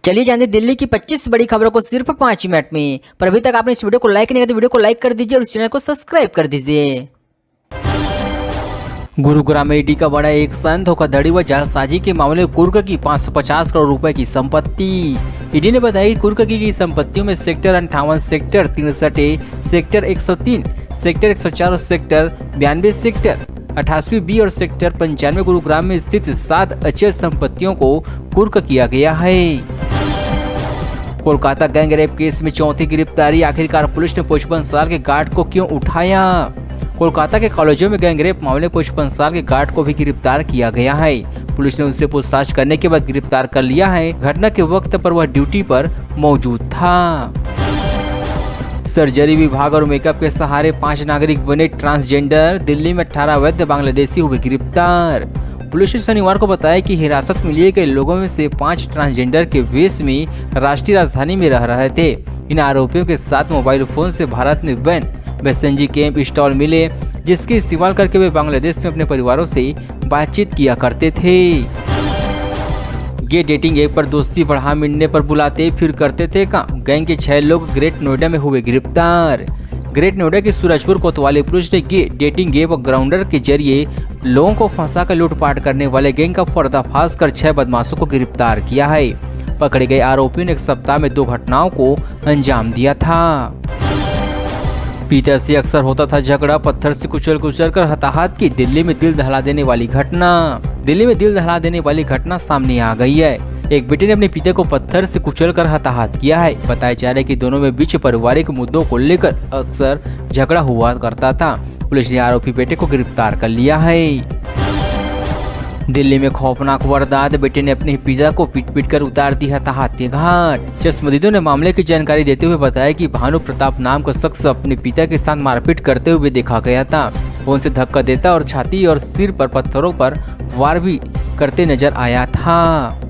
चलिए जानते हैं दिल्ली की 25 बड़ी खबरों को सिर्फ 5 मिनट में। पर अभी तक आपने इस वीडियो को लाइक नहीं किया तो वीडियो को लाइक कर दीजिए और इस चैनल को सब्सक्राइब कर दीजिए। गुरुग्राम में ईडी का बड़ा एक संत धोखाधड़ी व जालसाजी के मामले में कुर्क की 550 करोड़ रुपए की संपत्ति। ईडी ने बताया कि कुर्क की संपत्तियों में सेक्टर 58, सेक्टर 63, सेक्टर 103, सेक्टर 104 और सेक्टर 92, सेक्टर 88 बी और सेक्टर 95 गुरुग्राम में स्थित 7 अचल संपत्तियों को कुर्क किया गया है। कोलकाता गैंग रेप केस में चौथी गिरफ्तारी। आखिरकार पुलिस ने 55 साल के गार्ड को क्यों उठाया? कोलकाता के कॉलेजों में गैंग रेप मामले 55 साल के गार्ड को भी गिरफ्तार किया गया है। पुलिस ने उनसे पूछताछ करने के बाद गिरफ्तार कर लिया है। घटना के वक्त पर वह ड्यूटी पर मौजूद था। सर्जरी विभाग और मेकअप के सहारे 5 नागरिक बने ट्रांसजेंडर। दिल्ली में 18 अवैध बांग्लादेशी हुए गिरफ्तार। पुलिस ने शनिवार को बताया कि हिरासत में लिए गए लोगों में से 5 ट्रांसजेंडर के वेश में राष्ट्रीय राजधानी में रह रहे थे। इन आरोपियों के साथ मोबाइल फोन से भारत में बैन मैसेंजी कैंप स्टॉल मिले, जिसके इस्तेमाल करके वे बांग्लादेश में अपने परिवारों से बातचीत किया करते थे। ये डेटिंग ऐप पर दोस्ती बढ़ा मिलने पर बुलाते फिर करते थे काम। गैंग के 6 लोग ग्रेट नोएडा में हुए गिरफ्तार। ग्रेट नोएडा के सूरजपुर कोतवाली पुलिस ने डेटिंग ऐप और ग्राउंडर के जरिए लोगों को फंसाकर लूटपाट करने वाले गैंग का पर्दाफाश कर 6 बदमाशों को गिरफ्तार किया है। पकड़े गए आरोपियों ने एक सप्ताह में 2 घटनाओं को अंजाम दिया था। पिता से अक्सर होता था झगड़ा, पत्थर से कुचल कर हताहत की। दिल्ली में दिल दहला देने वाली घटना सामने आ गई है। एक बेटे ने अपने पिता को पत्थर से कुचलकर हताहत किया है। बताया जा रहा है कि दोनों में बीच पारिवारिक मुद्दों को लेकर अक्सर झगड़ा हुआ करता था। पुलिस ने आरोपी बेटे को गिरफ्तार कर लिया है। दिल्ली में खौफनाक वारदात। बेटे ने अपने पिता को पीट कर उतार दी हताहत के घाट। चश्मदीदों ने मामले की जानकारी देते हुए बताया कि भानु प्रताप नाम का शख्स अपने पिता के साथ मारपीट करते हुए देखा गया था। वो उनसे धक्का देता और छाती और सिर पर पत्थरों पर वार भी करते नजर आया था।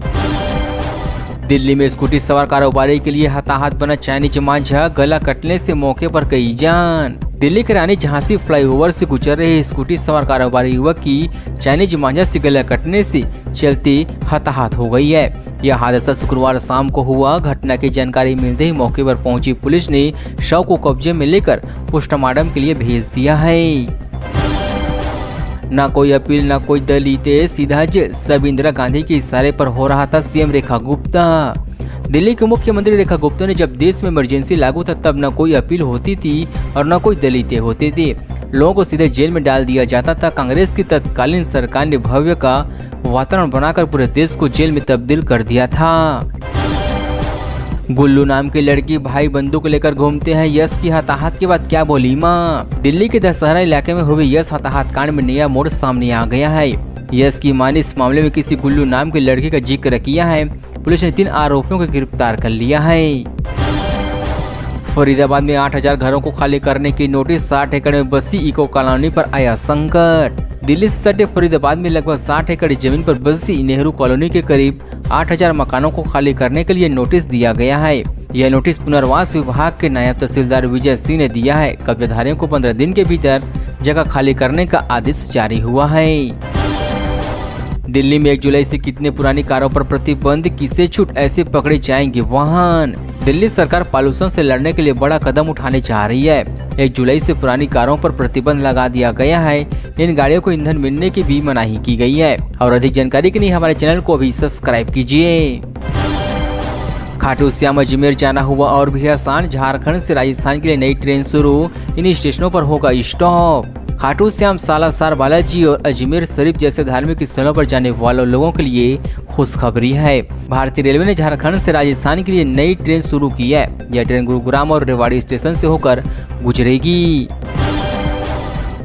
दिल्ली में स्कूटी सवार कारोबारी के लिए हताहत बना चाइनीज मांझा। गला कटने से मौके पर गई जान। दिल्ली के रानी झांसी फ्लाईओवर से गुजर रहे स्कूटी सवार कारोबारी युवक की चाइनीज मांझा से गला कटने से चलते हताहत हो गई है। यह हादसा शुक्रवार शाम को हुआ। घटना की जानकारी मिलते ही मौके पर पहुंची पुलिस ने शव को कब्जे में लेकर पोस्टमार्टम के लिए भेज दिया है। ना कोई अपील ना कोई दलित, सीधा जेल। सब इंदिरा गांधी के इशारे पर हो रहा था। सीएम रेखा गुप्ता। दिल्ली के मुख्यमंत्री रेखा गुप्ता ने जब देश में इमरजेंसी लागू था तब न कोई अपील होती थी और न कोई दलित होते थे। लोगों को सीधे जेल में डाल दिया जाता था। कांग्रेस की तत्कालीन सरकार ने भव्य का वातावरण बनाकर पूरे देश को जेल में तब्दील कर दिया था। गुल्लू नाम की लड़की भाई बंदूक लेकर घूमते हैं। यश की हताहत के बाद क्या बोली मां? दिल्ली के दशहरा इलाके में हुए यश हताहत कांड में नया मोड़ सामने आ गया है। यश की मां ने इस मामले में किसी गुल्लू नाम की लड़की का जिक्र किया है। पुलिस ने 3 आरोपियों को गिरफ्तार कर लिया है। फरीदाबाद में 8000 घरों को खाली करने की नोटिस। 60 एकड़ में बसी इको कॉलोनी पर आया संकट। दिल्ली से सटे फरीदाबाद में लगभग 60 एकड़ जमीन पर बसी नेहरू कॉलोनी के करीब 8000 मकानों को खाली करने के लिए नोटिस दिया गया है। यह नोटिस पुनर्वास विभाग के नायब तहसीलदार विजय सिंह ने दिया है। कब्जाधारियों को 15 दिन के भीतर जगह खाली करने का आदेश जारी हुआ है। दिल्ली में 1 जुलाई से कितने पुरानी कारों पर प्रतिबंध, किसे छूट, ऐसे पकड़े जाएंगे वाहन। दिल्ली सरकार पॉल्यूशन से लड़ने के लिए बड़ा कदम उठाने जा रही है। 1 जुलाई से पुरानी कारों पर प्रतिबंध लगा दिया गया है। इन गाड़ियों को ईंधन मिलने की भी मनाही की गई है। और अधिक जानकारी के लिए हमारे चैनल को अभी सब्सक्राइब कीजिए। खाटू श्याम अजमेर जाना हुआ और भी आसान। झारखंड से राजस्थान के लिए नई ट्रेन शुरू। इन स्टेशनों पर होगा स्टॉप। खाटू श्याम, सालासर, बालाजी और अजमेर शरीफ जैसे धार्मिक स्थलों पर जाने वालों लोगों के लिए खुशखबरी है। भारतीय रेलवे ने झारखंड से राजस्थान के लिए नई ट्रेन शुरू की है। यह ट्रेन गुरुग्राम और रेवाड़ी स्टेशन से होकर गुजरेगी।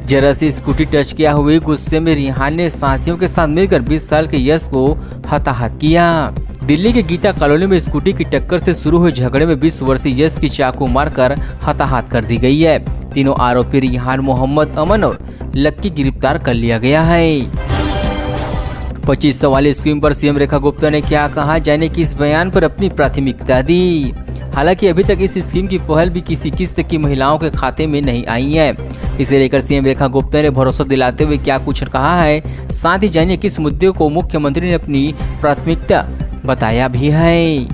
जरा सी स्कूटी टच किया हुए गुस्से में रिहान ने साथियों के साथ मिलकर 20 साल के यश को हताहत किया। दिल्ली के गीता कॉलोनी में स्कूटी की टक्कर से शुरू हुए झगड़े में 20 वर्षीय यश की चाकू मारकर हताहत कर दी गई है। तीनों आरोपी रिहान, मोहम्मद अमन और लक्की गिरफ्तार कर लिया गया है। 2500 वाली स्कीम पर सीएम रेखा गुप्ता ने क्या कहा, जाने कि इस बयान पर अपनी प्राथमिकता दी। हालांकि अभी तक इस स्कीम की पहल भी किसी किस्त की महिलाओं के खाते में नहीं आई है। इसे लेकर सीएम रेखा गुप्ता ने भरोसा दिलाते हुए क्या कुछ कहा है, साथ ही जानिए किस मुद्दे को मुख्यमंत्री ने अपनी प्राथमिकता बताया भी है।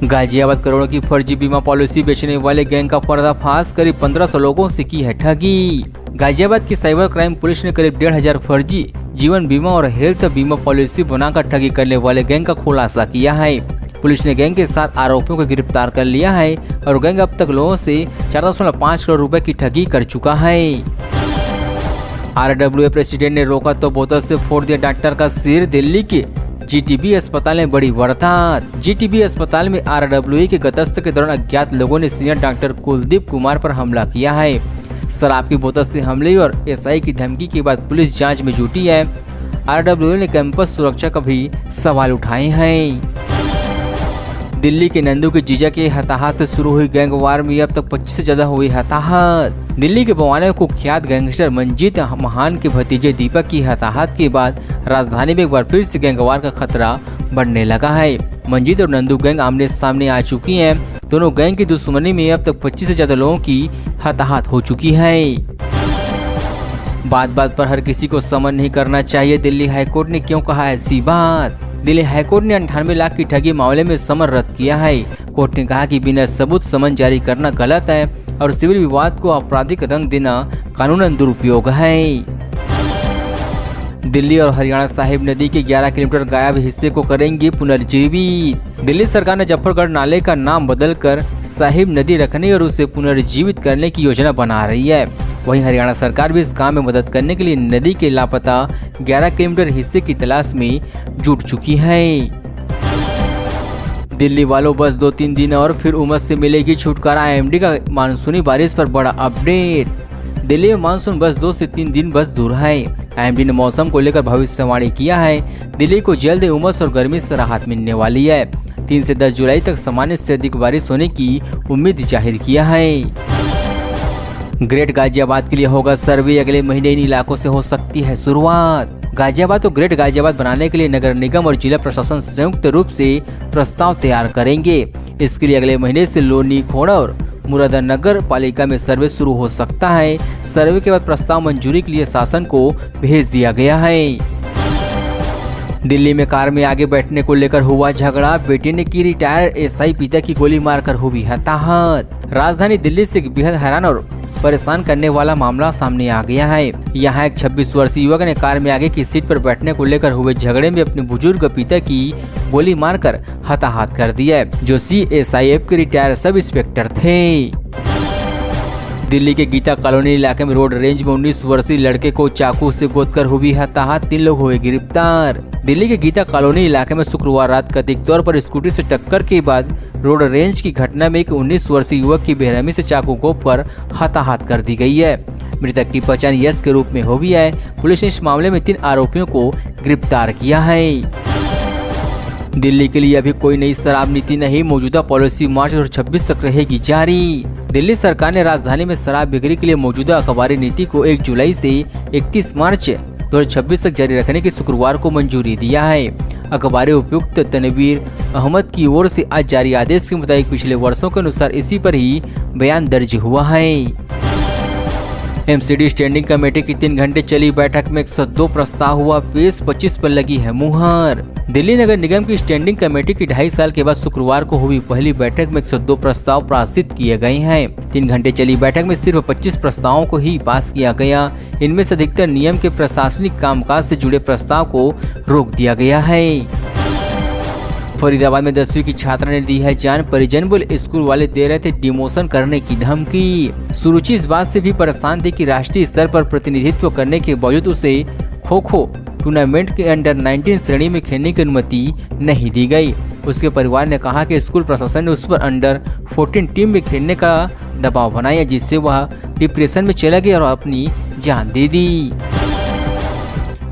गाजियाबाद करोड़ों की फर्जी बीमा पॉलिसी बेचने वाले गैंग का पर्दाफाश, करीब 1500 लोगों से की है ठगी। गाजियाबाद की साइबर क्राइम पुलिस ने करीब 1500 फर्जी जीवन बीमा और हेल्थ बीमा पॉलिसी बनाकर ठगी करने वाले गैंग का खुलासा किया है। पुलिस ने गैंग के 7 आरोपियों को गिरफ्तार कर लिया है और गैंग अब तक लोगों से 4.5 करोड़ रुपए की ठगी कर चुका है। RWA प्रेसिडेंट ने रोका तो बोतल से फोड़ दिया डॉक्टर का सिर। दिल्ली के GTB अस्पताल में बड़ी वारदात। GTB अस्पताल में RWA के गश्त के दौरान अज्ञात लोगों ने सीनियर डॉक्टर कुलदीप कुमार पर हमला किया है। शराब की बोतल से हमले और SI की धमकी के बाद पुलिस जांच में जुटी है। RWA ने कैंपस सुरक्षा का भी सवाल उठाए हैं। दिल्ली के नंदू के जीजा के हताहत से शुरू हुई गैंग वार में अब तक 25 से ज्यादा हुई हताहत। दिल्ली के बवाने कुख्यात गैंगस्टर मंजीत महान के भतीजे दीपक की हताहत के बाद राजधानी में एक बार फिर से गैंगवार का खतरा बढ़ने लगा है। मंजीत और नंदू गैंग आमने सामने आ चुकी हैं। दोनों गैंग की दुश्मनी में अब तक 25 से ज्यादा लोगों की हताहत हो चुकी है। बात बात पर हर किसी को समन नहीं करना चाहिए। दिल्ली हाईकोर्ट ने क्यों कहा ऐसी बात? दिल्ली हाईकोर्ट ने 98 लाख की ठगी मामले में समन रद्द किया है। कोर्ट ने कहा कि बिना सबूत समन जारी करना गलत है और सिविल विवाद को आपराधिक रंग देना कानूनन दुरुपयोग है। दिल्ली और हरियाणा साहिब नदी के 11 किलोमीटर गायब हिस्से को करेंगे पुनर्जीवित। दिल्ली सरकार ने जफरगढ़ नाले का नाम बदलकर साहिब नदी रखने और उसे पुनर्जीवित करने की योजना बना रही है। वहीं हरियाणा सरकार भी इस काम में मदद करने के लिए नदी के लापता 11 किलोमीटर हिस्से की तलाश में जुट चुकी है। दिल्ली वालों बस 2-3 दिन और फिर उमस से मिलेगी छुटकारा। IMD का मानसूनी बारिश पर बड़ा अपडेट। दिल्ली में मानसून बस 2 से 3 दिन बस दूर है। IMD ने मौसम को लेकर भविष्यवाणी किया है। दिल्ली को जल्द उमस और गर्मी से राहत मिलने वाली है। 3 से 10 जुलाई तक सामान्य से अधिक बारिश होने की उम्मीद जाहिर किया है। ग्रेट गाजियाबाद के लिए होगा सर्वे। अगले महीने इन इलाकों से हो सकती है शुरुआत। गाजियाबाद को ग्रेट गाजियाबाद बनाने के लिए नगर निगम और जिला प्रशासन संयुक्त रूप से प्रस्ताव तैयार करेंगे। इसके लिए अगले महीने से लोनी, खोड़ा और मुरादानगर पालिका में सर्वे शुरू हो सकता है। सर्वे के बाद प्रस्ताव मंजूरी के लिए शासन को भेज दिया गया है। दिल्ली में कार में आगे बैठने को लेकर हुआ झगड़ा। बेटी ने की रिटायर SI, पिता की गोली मारकर हुई हताहत। राजधानी दिल्ली से बेहद हैरान और परेशान करने वाला मामला सामने आ गया है। यहाँ एक 26 वर्षीय युवक ने कार में आगे की सीट पर बैठने को लेकर हुए झगड़े में अपने बुजुर्ग पिता की गोली मारकर हताहत कर दिया, जो CSIF के रिटायर सब इंस्पेक्टर थे। दिल्ली के गीता कॉलोनी इलाके में रोड रेंज में 19 वर्षीय लड़के को चाकू से गोदकर हुई हताहत। 3 लोग हुए गिरफ्तार। दिल्ली के गीता कॉलोनी इलाके में शुक्रवार रात कथित तौर पर स्कूटी से टक्कर के बाद रोड रेंज की घटना में एक 19 वर्षीय युवक की बेरहमी से चाकू गोपकर हताहत कर दी गई है। मृतक की पहचान यश के रूप में हुई है। पुलिस ने इस मामले में 3 आरोपियों को गिरफ्तार किया है। दिल्ली के लिए अभी कोई नई शराब नीति नहीं। मौजूदा पॉलिसी मार्च 2026 तक रहेगी जारी। दिल्ली सरकार ने राजधानी में शराब बिक्री के लिए मौजूदा अखबारी नीति को 1 जुलाई से 31 मार्च 2026 तक जारी रखने की शुक्रवार को मंजूरी दिया है। अखबारी उपायुक्त तनवीर अहमद की ओर से आज जारी आदेश के मुताबिक पिछले वर्षों के अनुसार इसी पर ही बयान दर्ज हुआ है। MCD स्टैंडिंग कमेटी की 3 घंटे चली बैठक में 102 प्रस्ताव हुआ पेश। 25 पर लगी है मुहर। दिल्ली नगर निगम की स्टैंडिंग कमेटी की 2.5 साल के बाद शुक्रवार को हुई पहली बैठक में 102 प्रस्ताव पारित किए गए हैं। 3 घंटे चली बैठक में सिर्फ 25 प्रस्तावों को ही पास किया गया। इनमें से अधिकतर नियम के प्रशासनिक कामकाज से जुड़े प्रस्ताव को रोक दिया गया है। फरीदाबाद में 10वीं की छात्रा ने दी है जान। परिजन बोले स्कूल वाले दे रहे थे डिमोशन करने की धमकी। सुरुचि इस बात से भी परेशान थी कि राष्ट्रीय स्तर पर प्रतिनिधित्व करने के बावजूद उसे खो-खो टूर्नामेंट के अंडर-19 श्रेणी में खेलने की अनुमति नहीं दी गई। उसके परिवार ने कहा कि स्कूल प्रशासन ने उस पर अंडर-14 टीम में खेलने का दबाव बनाया, जिससे वह डिप्रेशन में चला गया और अपनी जान दे दी।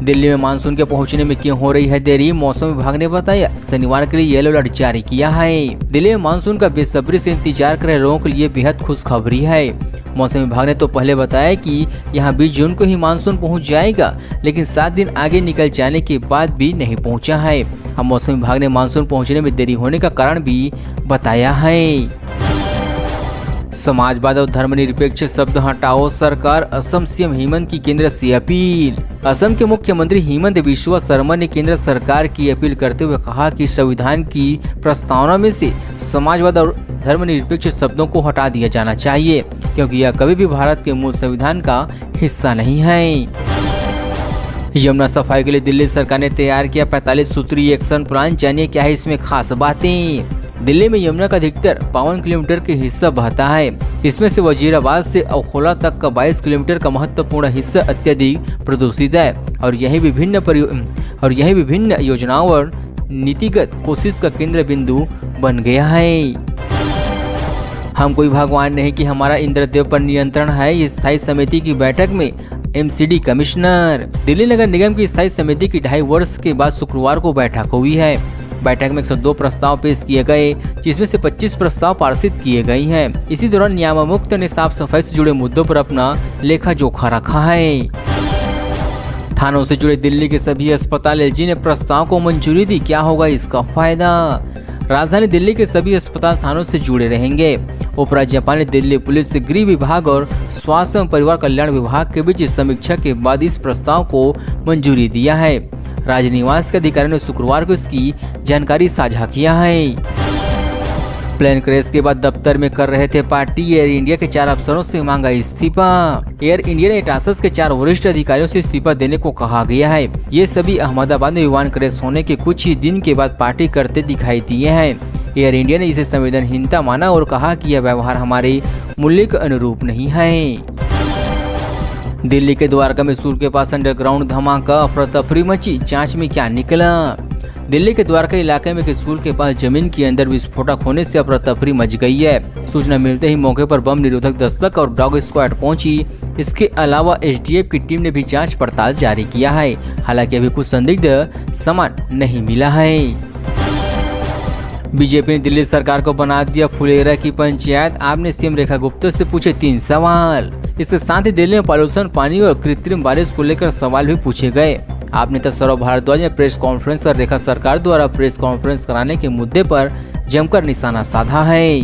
दिल्ली में मानसून के पहुंचने में क्यों हो रही है देरी? मौसम विभाग ने बताया शनिवार के लिए येलो अलर्ट जारी किया है। दिल्ली में मानसून का बेसब्री से इंतजार कर रहे लोगों के लिए बेहद खुशखबरी है। मौसम विभाग ने तो पहले बताया कि यहां 20 जून को ही मानसून पहुंच जाएगा, लेकिन 7 दिन आगे निकल जाने के बाद भी नहीं पहुंचा है। अब मौसम विभाग ने मानसून पहुंचने में देरी होने का कारण भी बताया है। समाजवाद और धर्मनिरपेक्ष शब्द हटाओ, सरकार। असम सीएम हेमंत की केंद्र से अपील। असम के मुख्यमंत्री हेमंत बिश्वा शर्मा ने केंद्र सरकार की अपील करते हुए कहा कि संविधान की प्रस्तावना में से समाजवाद और धर्मनिरपेक्ष शब्दों को हटा दिया जाना चाहिए, क्योंकि यह कभी भी भारत के मूल संविधान का हिस्सा नहीं है। यमुना सफाई के लिए दिल्ली सरकार ने तैयार किया 45 सूत्रीय एक्शन प्लान। जानिए क्या है इसमें खास बातें। दिल्ली में यमुना का अधिकतर 52 किलोमीटर के हिस्सा बहता है। इसमें से वजीराबाद से अकोला तक का 22 किलोमीटर का महत्वपूर्ण हिस्सा अत्यधिक प्रदूषित है और यही विभिन्न योजनाओं और नीतिगत कोशिश का केंद्र बिंदु बन गया है। हम कोई भगवान नहीं कि हमारा इंद्रदेव पर नियंत्रण है। इस स्थायी समिति की बैठक में एमसीडी कमिश्नर। दिल्ली नगर निगम की स्थायी समिति की 2.5 वर्ष के बाद शुक्रवार को बैठक हुई है। बैठक में 102 प्रस्ताव पेश किए गए, जिसमें से 25 प्रस्ताव पारित किए गए हैं। इसी दौरान नियामायुक्त ने साफ सफाई से जुड़े मुद्दों पर अपना लेखा जोखा रखा है। थानों से जुड़े दिल्ली के सभी अस्पताल एलजी ने प्रस्ताव को मंजूरी दी। क्या होगा इसका फायदा? राजधानी दिल्ली के सभी अस्पताल थानों से जुड़े रहेंगे। उपराज्यपाल ने दिल्ली पुलिस, गृह विभाग और स्वास्थ्य एवं परिवार कल्याण विभाग के बीच समीक्षा के बाद इस प्रस्ताव को मंजूरी दिया है। राजनिवास के अधिकारियों ने शुक्रवार को इसकी जानकारी साझा किया है। प्लेन क्रैश के बाद दफ्तर में कर रहे थे पार्टी। एयर इंडिया के 4 अफसरों से मांगा इस्तीफा। एयर इंडिया ने टासस के 4 वरिष्ठ अधिकारियों से इस्तीफा देने को कहा गया है। ये सभी अहमदाबाद में विमान क्रैश होने के कुछ ही दिन के बाद पार्टी करते दिखाई दिए हैं। एयर इंडिया ने इसे संवेदनहीनता माना और कहा कि यह व्यवहार हमारे मूल्य के अनुरूप नहीं है। दिल्ली के द्वारका में सूर के पास अंडरग्राउंड धमाका, अफरा तफरी मची। जांच में क्या निकला? दिल्ली के द्वारका इलाके में किसूर के पास जमीन के अंदर विस्फोटक होने से अफरा तफरी मच गई है। सूचना मिलते ही मौके पर बम निरोधक दस्तक और डॉग स्क्वाड पहुंची। इसके अलावा एसडीएफ की टीम ने भी जांच पड़ताल जारी किया है। हालांकि अभी कुछ संदिग्ध सामान नहीं मिला है। बीजेपी ने दिल्ली सरकार को बना दिया फुलेरा की पंचायत। आपने सीएम रेखा गुप्ता से पूछे 3 सवाल। इसके साथ ही दिल्ली में पॉल्यूशन, पानी और कृत्रिम बारिश को लेकर सवाल भी पूछे गए। आप नेता सौरभ भारद्वाज ने प्रेस कॉन्फ्रेंस कर रेखा सरकार द्वारा प्रेस कॉन्फ्रेंस कराने के मुद्दे पर जमकर निशाना साधा है।